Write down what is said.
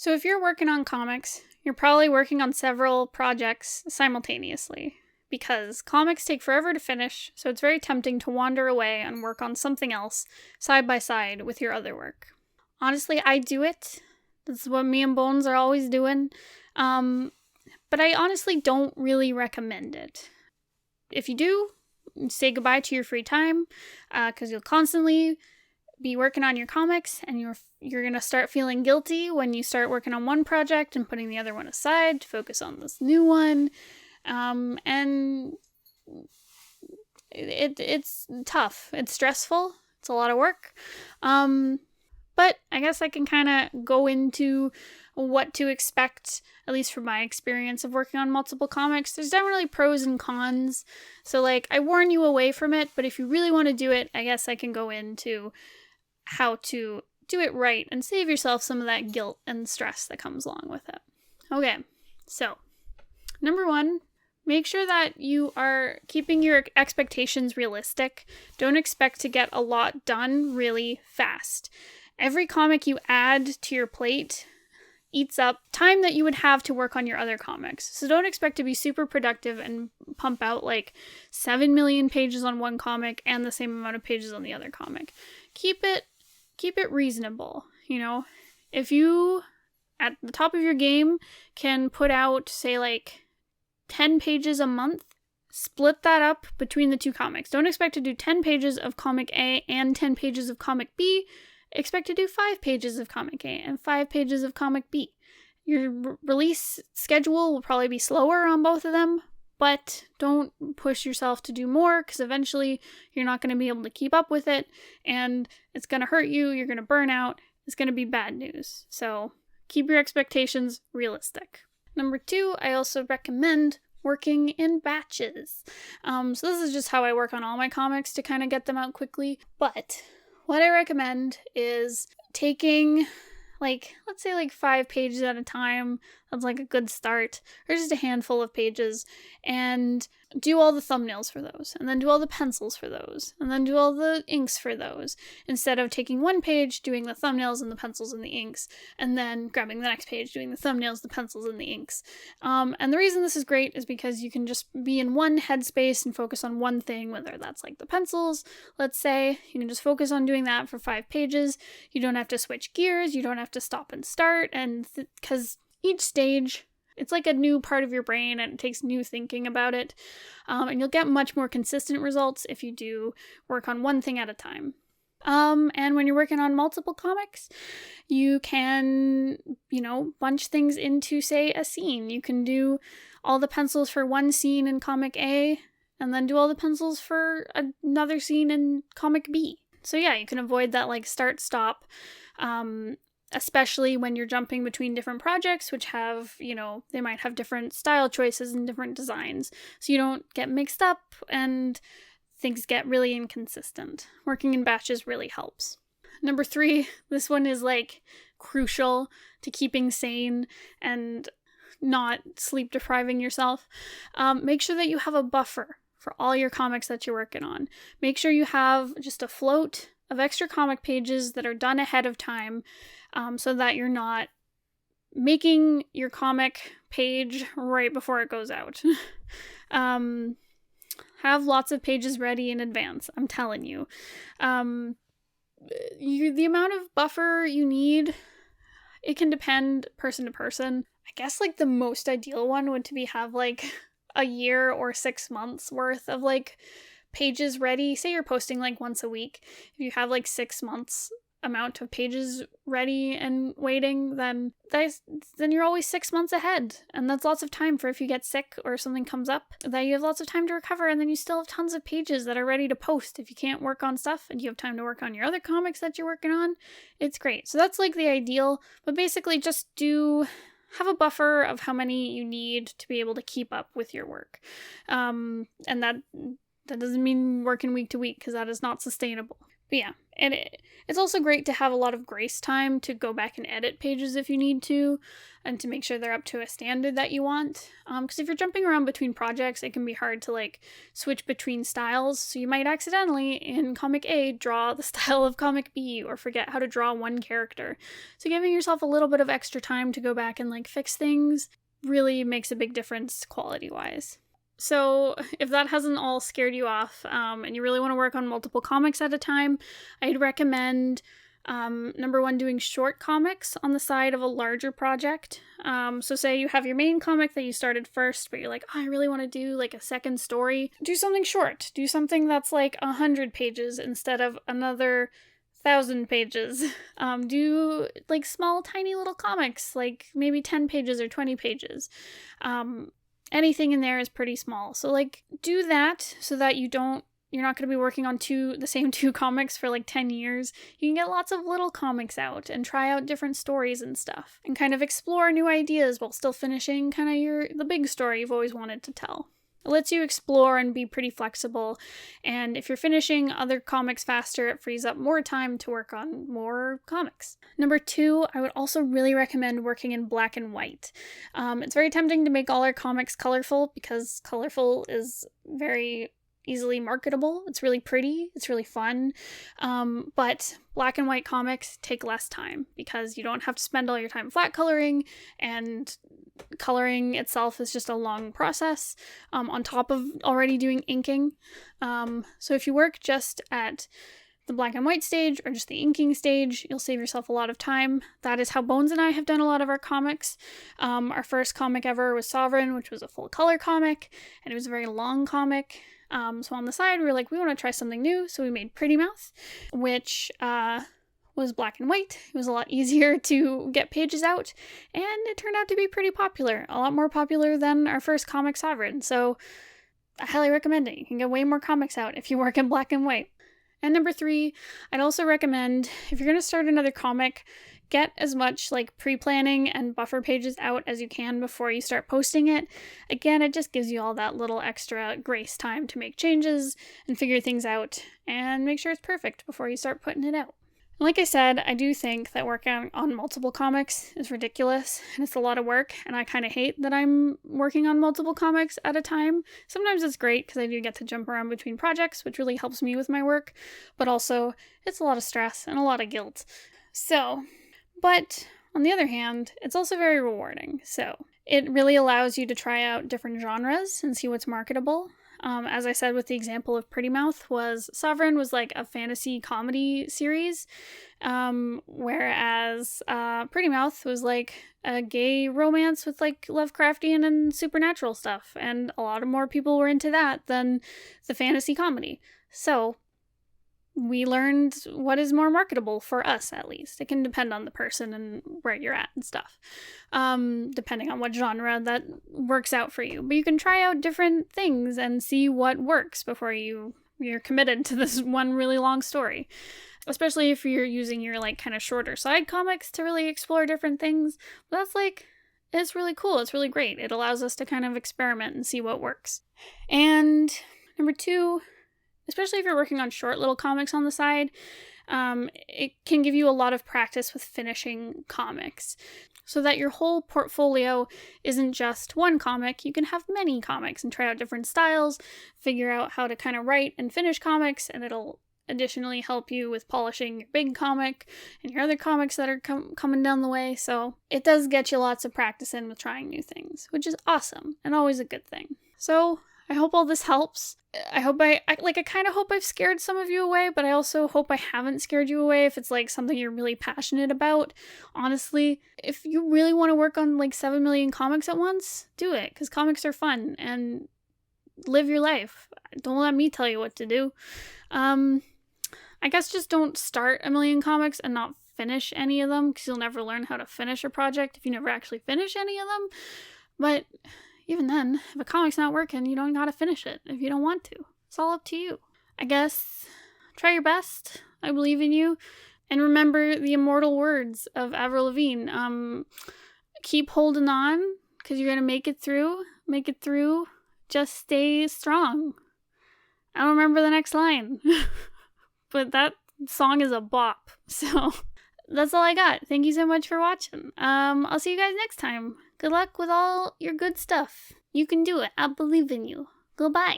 So if you're working on comics, you're probably working on several projects simultaneously because comics take forever to finish, so it's very tempting to wander away and work on something else side by side with your other work. Honestly, I do it. That's what me and Bones are always doing. But I honestly don't really recommend it. If you do, say goodbye to your free time, because you'll constantly be working on your comics, and you're gonna start feeling guilty when you start working on one project and putting the other one aside to focus on this new one. And it's tough. It's stressful. It's a lot of work. But I guess I can kind of go into what to expect, at least from my experience of working on multiple comics. There's definitely pros and cons. So, I warn you away from it, but if you really want to do it, I guess I can go into how to do it right and save yourself some of that guilt and stress that comes along with it. Okay, so, number 1, make sure that you are keeping your expectations realistic. Don't expect to get a lot done really fast. Every comic you add to your plate eats up time that you would have to work on your other comics. So don't expect to be super productive and pump out 7 million pages on one comic and the same amount of pages on the other comic. Keep it reasonable, If you, at the top of your game, can put out, say, 10 pages a month, split that up between the two comics. Don't expect to do 10 pages of comic A and 10 pages of comic B. Expect to do 5 pages of comic A and 5 pages of comic B. Your release schedule will probably be slower on both of them, but don't push yourself to do more, because eventually you're not going to be able to keep up with it, and it's going to hurt you, you're going to burn out, it's going to be bad news. So keep your expectations realistic. Number 2, I also recommend working in batches. So this is just how I work on all my comics to kind of get them out quickly, but what I recommend is taking, let's say 5 pages at a time. That's a good start. Or just a handful of pages. And do all the thumbnails for those. And then do all the pencils for those. And then do all the inks for those. Instead of taking one page, doing the thumbnails and the pencils and the inks. And then grabbing the next page, doing the thumbnails, the pencils, and the inks. And the reason this is great is because you can just be in one headspace and focus on one thing, whether that's the pencils, let's say. You can just focus on doing that for 5 pages. You don't have to switch gears. You don't have to stop and start. And because each stage, it's a new part of your brain, and it takes new thinking about it. And you'll get much more consistent results if you do work on one thing at a time. And when you're working on multiple comics, you can, bunch things into, say, a scene. You can do all the pencils for one scene in comic A, and then do all the pencils for another scene in comic B. So yeah, you can avoid that start-stop, especially when you're jumping between different projects, which have, they might have different style choices and different designs. So you don't get mixed up and things get really inconsistent. Working in batches really helps. Number 3, this one is crucial to keeping sane and not sleep depriving yourself. Make sure that you have a buffer for all your comics that you're working on. Make sure you have just a float of extra comic pages that are done ahead of time, so that you're not making your comic page right before it goes out. Have lots of pages ready in advance, I'm telling you. The amount of buffer you need, it can depend person to person. I guess the most ideal one would to be have a year or 6 months worth of pages ready. Say you're posting once a week. If you have 6 months amount of pages ready and waiting, then you're always 6 months ahead, and that's lots of time for if you get sick or something comes up, that you have lots of time to recover, and then you still have tons of pages that are ready to post if you can't work on stuff and you have time to work on your other comics that you're working on. It's great. So that's the ideal, but basically just have a buffer of how many you need to be able to keep up with your work, and that doesn't mean working week to week, because that is not sustainable. But yeah, and it's also great to have a lot of grace time to go back and edit pages if you need to, and to make sure they're up to a standard that you want. Because if you're jumping around between projects, it can be hard to like switch between styles. So you might accidentally, in comic A, draw the style of comic B, or forget how to draw one character. So giving yourself a little bit of extra time to go back and like fix things really makes a big difference quality-wise. So if that hasn't all scared you off, and you really want to work on multiple comics at a time, I'd recommend, number one, doing short comics on the side of a larger project. So say you have your main comic that you started first, but you're like, oh, I really want to do like a second story. Do something short. Do something that's like 100 pages instead of another 1,000 pages. Do like small, tiny little comics, like maybe 10 pages or 20 pages. Anything in there is pretty small. So like do that so that you're not going to be working on the same two comics for like 10 years. You can get lots of little comics out and try out different stories and stuff and kind of explore new ideas while still finishing kind of the big story you've always wanted to tell. It lets you explore and be pretty flexible, and if you're finishing other comics faster, it frees up more time to work on more comics. Number 2, I would also really recommend working in black and white. It's very tempting to make all our comics colorful because colorful is very easily marketable. It's really pretty, it's really fun, but black and white comics take less time because you don't have to spend all your time flat coloring, and coloring itself is just a long process on top of already doing inking. So if you work just at the black and white stage or just the inking stage, you'll save yourself a lot of time. That is how Bones and I have done a lot of our comics. Our first comic ever was Sovereign, which was a full color comic, and it was a very long comic. So on the side, we were like, we want to try something new, so we made Pretty Mouth, which was black and white. It was a lot easier to get pages out, and it turned out to be pretty popular. A lot more popular than our first comic, Sovereign, so I highly recommend it. You can get way more comics out if you work in black and white. And number 3, I'd also recommend, if you're going to start another comic, get as much like pre-planning and buffer pages out as you can before you start posting it. Again, it just gives you all that little extra grace time to make changes and figure things out and make sure it's perfect before you start putting it out. Like I said, I do think that working on multiple comics is ridiculous, and it's a lot of work, and I kind of hate that I'm working on multiple comics at a time. Sometimes it's great because I do get to jump around between projects, which really helps me with my work, but also it's a lot of stress and a lot of guilt. But on the other hand, it's also very rewarding. So it really allows you to try out different genres and see what's marketable. As I said with the example of Pretty Mouth, Sovereign was like a fantasy comedy series, whereas Pretty Mouth was like a gay romance with like Lovecraftian and supernatural stuff, and a lot of more people were into that than the fantasy comedy. So we learned what is more marketable for us, at least. It can depend on the person and where you're at and stuff, depending on what genre that works out for you. But you can try out different things and see what works before you're committed to this one really long story. Especially if you're using your like kind of shorter side comics to really explore different things. But it's really cool. It's really great. It allows us to kind of experiment and see what works. And number 2, especially if you're working on short little comics on the side, it can give you a lot of practice with finishing comics. So that your whole portfolio isn't just one comic, you can have many comics and try out different styles, figure out how to kind of write and finish comics, and it'll additionally help you with polishing your big comic and your other comics that are coming down the way. So it does get you lots of practice in with trying new things, which is awesome and always a good thing. So I hope all this helps. I kind of hope I've scared some of you away, but I also hope I haven't scared you away if it's like something you're really passionate about. Honestly, if you really want to work on like 7 million comics at once, do it, because comics are fun, and live your life. Don't let me tell you what to do. I guess just don't start 1 million comics and not finish any of them, because you'll never learn how to finish a project if you never actually finish any of them. But even then, if a comic's not working, you don't gotta finish it if you don't want to. It's all up to you. I guess try your best. I believe in you. And remember the immortal words of Avril Lavigne. Keep holding on, because you're gonna make it through. Make it through. Just stay strong. I don't remember the next line. But song is a bop. So that's all I got. Thank you so much for watching. I'll see you guys next time. Good luck with all your good stuff. You can do it. I believe in you. Goodbye.